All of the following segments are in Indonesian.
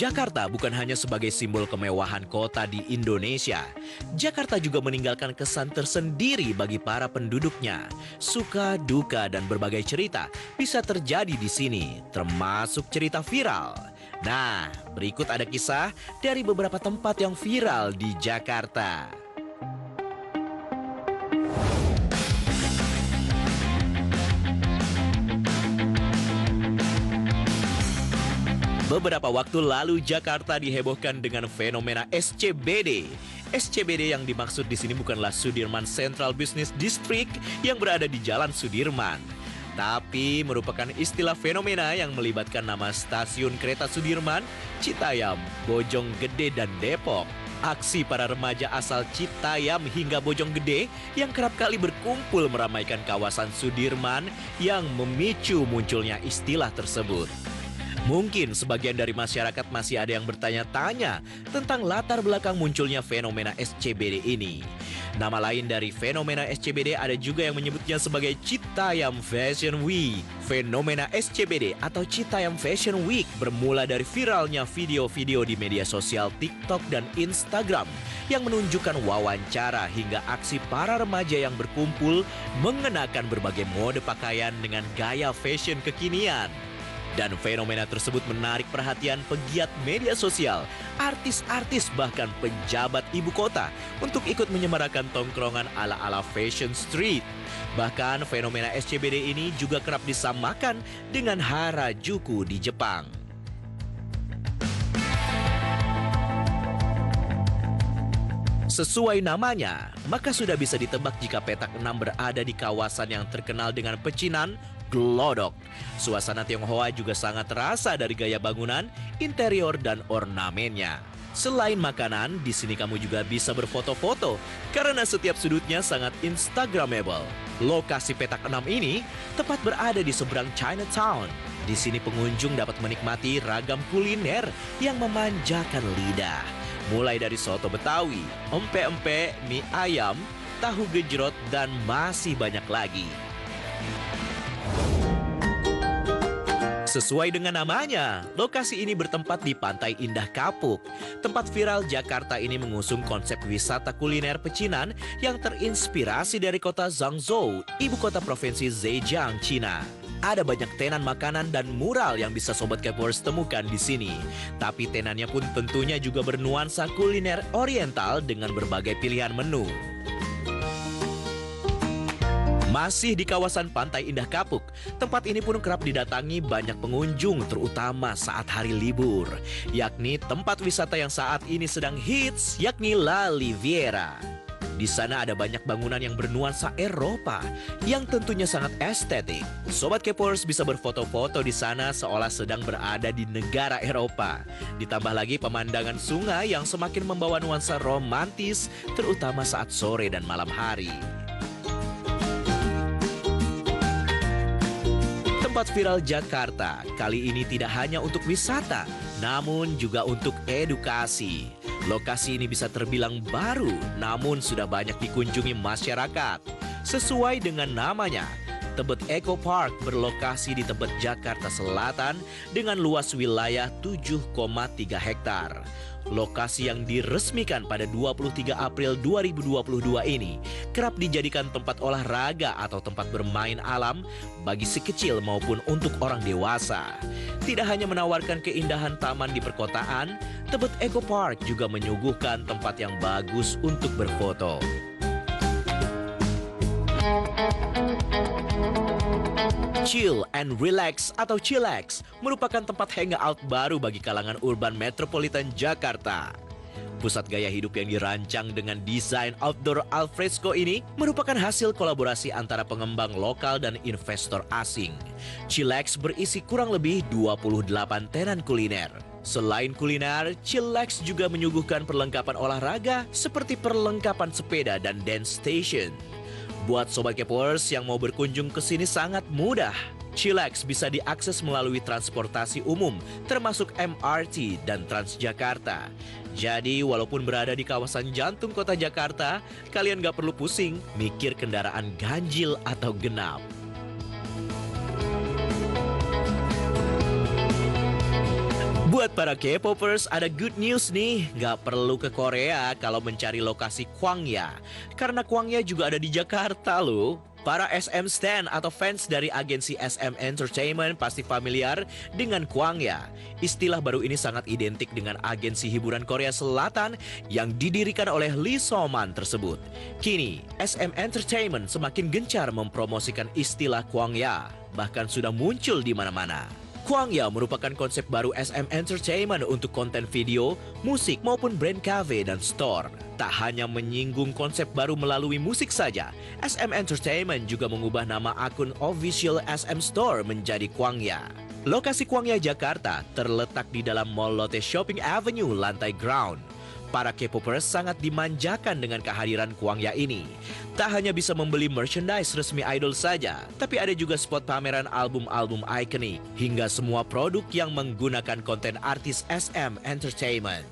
Jakarta bukan hanya sebagai simbol kemewahan kota di Indonesia. Jakarta juga meninggalkan kesan tersendiri bagi para penduduknya. Suka, duka, dan berbagai cerita bisa terjadi di sini, termasuk cerita viral. Nah, berikut ada kisah dari beberapa tempat yang viral di Jakarta. Beberapa waktu lalu Jakarta dihebohkan dengan fenomena SCBD. SCBD yang dimaksud di sini bukanlah Sudirman Central Business District yang berada di Jalan Sudirman, tapi merupakan istilah fenomena yang melibatkan nama stasiun kereta Sudirman, Citayam, Bojonggede, dan Depok. Aksi para remaja asal Citayam hingga Bojonggede yang kerap kali berkumpul meramaikan kawasan Sudirman yang memicu munculnya istilah tersebut. Mungkin sebagian dari masyarakat masih ada yang bertanya-tanya tentang latar belakang munculnya fenomena SCBD ini. Nama lain dari fenomena SCBD ada juga yang menyebutnya sebagai Citayam Fashion Week. Fenomena SCBD atau Citayam Fashion Week bermula dari viralnya video-video di media sosial TikTok dan Instagram yang menunjukkan wawancara hingga aksi para remaja yang berkumpul mengenakan berbagai mode pakaian dengan gaya fashion kekinian. Dan fenomena tersebut menarik perhatian pegiat media sosial, artis-artis bahkan pejabat ibu kota untuk ikut menyemarakan tongkrongan ala-ala fashion street. Bahkan fenomena SCBD ini juga kerap disamakan dengan Harajuku di Jepang. Sesuai namanya, maka sudah bisa ditebak jika petak 6 berada di kawasan yang terkenal dengan pecinan Glodok. Suasana Tionghoa juga sangat terasa dari gaya bangunan, interior, dan ornamennya. Selain makanan, di sini kamu juga bisa berfoto-foto karena setiap sudutnya sangat instagramable. Lokasi petak 6 ini tepat berada di seberang Chinatown. Di sini pengunjung dapat menikmati ragam kuliner yang memanjakan lidah. Mulai dari soto Betawi, empe-empe, mie ayam, tahu gejrot, dan masih banyak lagi. Sesuai dengan namanya, lokasi ini bertempat di Pantai Indah Kapuk. Tempat viral Jakarta ini mengusung konsep wisata kuliner pecinan yang terinspirasi dari kota Zhangzhou, ibu kota provinsi Zhejiang, Cina. Ada banyak tenan makanan dan mural yang bisa Sobat Kepers temukan di sini. Tapi tenannya pun tentunya juga bernuansa kuliner oriental dengan berbagai pilihan menu. Masih di kawasan Pantai Indah Kapuk, tempat ini pun kerap didatangi banyak pengunjung terutama saat hari libur. Yakni tempat wisata yang saat ini sedang hits, yakni La Riviera. Di sana ada banyak bangunan yang bernuansa Eropa yang tentunya sangat estetik. Sobat Kepers bisa berfoto-foto di sana seolah sedang berada di negara Eropa. Ditambah lagi pemandangan sungai yang semakin membawa nuansa romantis terutama saat sore dan malam hari. Tempat viral Jakarta kali ini tidak hanya untuk wisata, namun juga untuk edukasi. Lokasi ini bisa terbilang baru, namun sudah banyak dikunjungi masyarakat. Sesuai dengan namanya, Tebet Eco Park berlokasi di Tebet, Jakarta Selatan dengan luas wilayah 7,3 hektar. Lokasi yang diresmikan pada 23 April 2022 ini kerap dijadikan tempat olahraga atau tempat bermain alam bagi si kecil maupun untuk orang dewasa. Tidak hanya menawarkan keindahan taman di perkotaan, Tebet Eco Park juga menyuguhkan tempat yang bagus untuk berfoto. Chill and Relax atau Chillax merupakan tempat hangout baru bagi kalangan urban metropolitan Jakarta. Pusat gaya hidup yang dirancang dengan desain outdoor alfresco ini merupakan hasil kolaborasi antara pengembang lokal dan investor asing. Chillax berisi kurang lebih 28 tenan kuliner. Selain kuliner, Chillax juga menyuguhkan perlengkapan olahraga seperti perlengkapan sepeda dan dance station. Buat Sobat Kepers yang mau berkunjung ke sini sangat mudah. Chillax bisa diakses melalui transportasi umum, termasuk MRT dan Transjakarta. Jadi walaupun berada di kawasan jantung kota Jakarta, kalian gak perlu pusing mikir kendaraan ganjil atau genap. Buat para K-popers, ada good news nih. Nggak perlu ke Korea kalau mencari lokasi Kwangya. Karena Kwangya juga ada di Jakarta loh. Para SM Stan atau fans dari agensi SM Entertainment pasti familiar dengan Kwangya. Istilah baru ini sangat identik dengan agensi hiburan Korea Selatan yang didirikan oleh Lee So-man tersebut. Kini, SM Entertainment semakin gencar mempromosikan istilah Kwangya, bahkan sudah muncul di mana-mana. Kwangya merupakan konsep baru SM Entertainment untuk konten video, musik maupun brand cafe dan store. Tak hanya menyinggung konsep baru melalui musik saja, SM Entertainment juga mengubah nama akun official SM Store menjadi Kwangya. Lokasi Kwangya Jakarta terletak di dalam Mall Lotte Shopping Avenue lantai ground. Para K-popers sangat dimanjakan dengan kehadiran Kwangya ini. Tak hanya bisa membeli merchandise resmi idol saja, tapi ada juga spot pameran album-album ikonik hingga semua produk yang menggunakan konten artis SM Entertainment.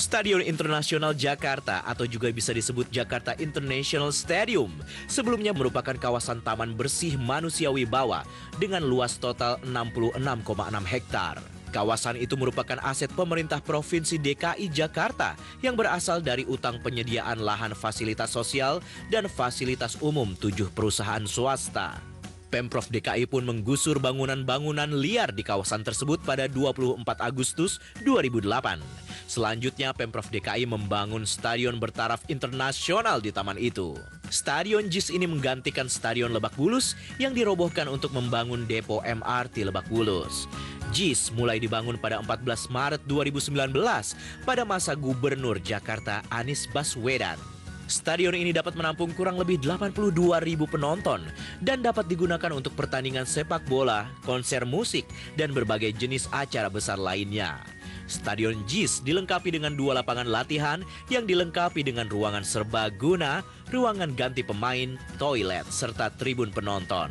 Stadion Internasional Jakarta atau juga bisa disebut Jakarta International Stadium sebelumnya merupakan kawasan taman bersih manusiawi bawah dengan luas total 66,6 hektar. Kawasan itu merupakan aset pemerintah Provinsi DKI Jakarta yang berasal dari utang penyediaan lahan fasilitas sosial dan fasilitas umum 7 perusahaan swasta. Pemprov DKI pun menggusur bangunan-bangunan liar di kawasan tersebut pada 24 Agustus 2008. Selanjutnya, Pemprov DKI membangun stadion bertaraf internasional di taman itu. Stadion JIS ini menggantikan Stadion Lebak Bulus yang dirobohkan untuk membangun depo MRT Lebak Bulus. JIS mulai dibangun pada 14 Maret 2019 pada masa Gubernur Jakarta Anies Baswedan. Stadion ini dapat menampung kurang lebih 82.000 penonton dan dapat digunakan untuk pertandingan sepak bola, konser musik, dan berbagai jenis acara besar lainnya. Stadion JIS dilengkapi dengan 2 lapangan latihan yang dilengkapi dengan ruangan serbaguna, ruangan ganti pemain, toilet, serta tribun penonton.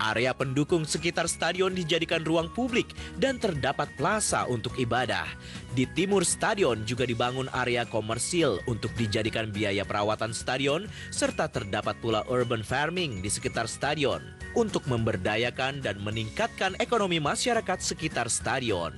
Area pendukung sekitar stadion dijadikan ruang publik dan terdapat plaza untuk ibadah. Di timur stadion juga dibangun area komersil untuk dijadikan biaya perawatan stadion, serta terdapat pula urban farming di sekitar stadion untuk memberdayakan dan meningkatkan ekonomi masyarakat sekitar stadion.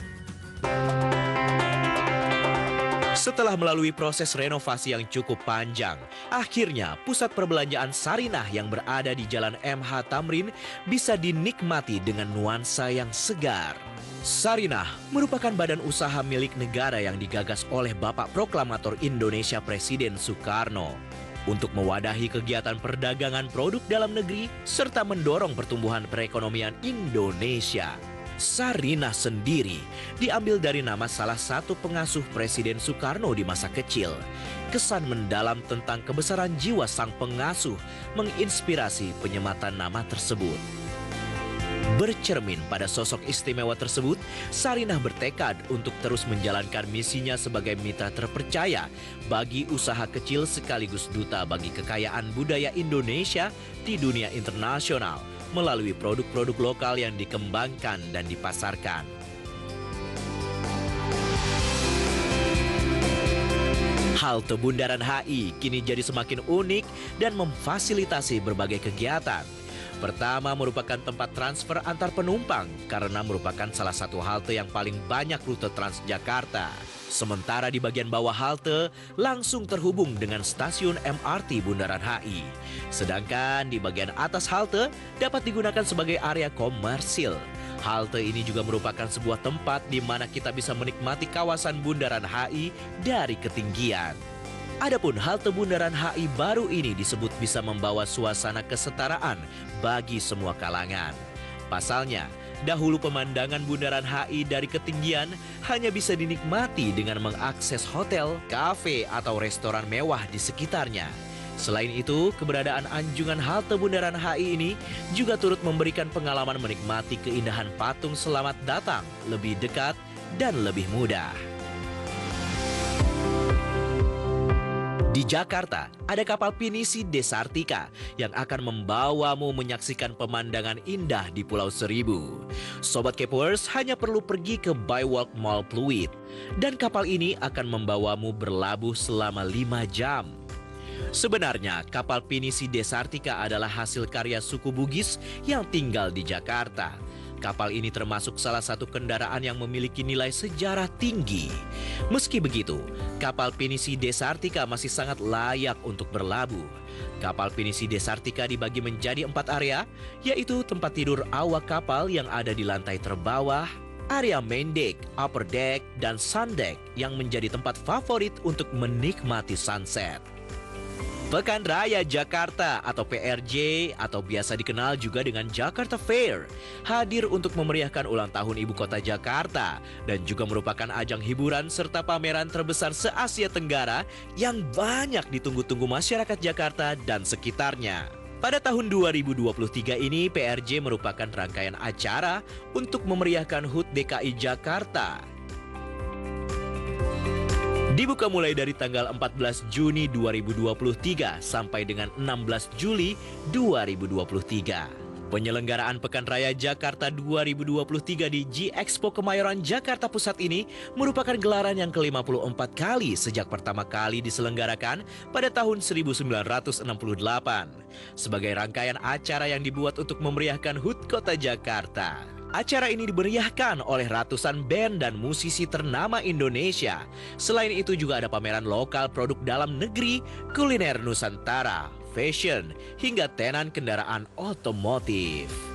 Setelah melalui proses renovasi yang cukup panjang, akhirnya pusat perbelanjaan Sarinah yang berada di Jalan MH Tamrin bisa dinikmati dengan nuansa yang segar. Sarinah merupakan badan usaha milik negara yang digagas oleh Bapak Proklamator Indonesia Presiden Soekarno untuk mewadahi kegiatan perdagangan produk dalam negeri serta mendorong pertumbuhan perekonomian Indonesia. Sarinah sendiri diambil dari nama salah satu pengasuh Presiden Soekarno di masa kecil. Kesan mendalam tentang kebesaran jiwa sang pengasuh menginspirasi penyematan nama tersebut. Bercermin pada sosok istimewa tersebut, Sarinah bertekad untuk terus menjalankan misinya sebagai mitra terpercaya bagi usaha kecil sekaligus duta bagi kekayaan budaya Indonesia di dunia internasional melalui produk-produk lokal yang dikembangkan dan dipasarkan. Halte Bundaran HI kini jadi semakin unik dan memfasilitasi berbagai kegiatan. Pertama, merupakan tempat transfer antar penumpang karena merupakan salah satu halte yang paling banyak rute Transjakarta. Sementara di bagian bawah halte langsung terhubung dengan stasiun MRT Bundaran HI. Sedangkan di bagian atas halte dapat digunakan sebagai area komersil. Halte ini juga merupakan sebuah tempat di mana kita bisa menikmati kawasan Bundaran HI dari ketinggian. Adapun halte Bundaran HI baru ini disebut bisa membawa suasana kesetaraan bagi semua kalangan. Pasalnya, dahulu pemandangan Bundaran HI dari ketinggian hanya bisa dinikmati dengan mengakses hotel, kafe, atau restoran mewah di sekitarnya. Selain itu, keberadaan anjungan halte Bundaran HI ini juga turut memberikan pengalaman menikmati keindahan patung selamat datang lebih dekat dan lebih mudah. Di Jakarta, ada kapal pinisi Desartika yang akan membawamu menyaksikan pemandangan indah di Pulau Seribu. Sobat Kepers hanya perlu pergi ke Bywalk Mall Pluit, dan kapal ini akan membawamu berlabuh selama 5 jam. Sebenarnya, kapal pinisi Desartika adalah hasil karya suku Bugis yang tinggal di Jakarta. Kapal ini termasuk salah satu kendaraan yang memiliki nilai sejarah tinggi. Meski begitu, kapal pinisi Desartika masih sangat layak untuk berlabuh. Kapal pinisi Desartika dibagi menjadi 4 area, yaitu tempat tidur awak kapal yang ada di lantai terbawah, area main deck, upper deck, dan sun deck yang menjadi tempat favorit untuk menikmati sunset. Pekan Raya Jakarta atau PRJ atau biasa dikenal juga dengan Jakarta Fair hadir untuk memeriahkan ulang tahun Ibu Kota Jakarta dan juga merupakan ajang hiburan serta pameran terbesar se-Asia Tenggara yang banyak ditunggu-tunggu masyarakat Jakarta dan sekitarnya. Pada tahun 2023 ini, PRJ merupakan rangkaian acara untuk memeriahkan HUT DKI Jakarta. Dibuka mulai dari tanggal 14 Juni 2023 sampai dengan 16 Juli 2023. Penyelenggaraan Pekan Raya Jakarta 2023 di G-Expo Kemayoran Jakarta Pusat ini merupakan gelaran yang ke-54 kali sejak pertama kali diselenggarakan pada tahun 1968. Sebagai rangkaian acara yang dibuat untuk memeriahkan HUT Kota Jakarta. Acara ini diberiahkan oleh ratusan band dan musisi ternama Indonesia. Selain itu juga ada pameran lokal produk dalam negeri, kuliner Nusantara, fashion, hingga tenan kendaraan otomotif.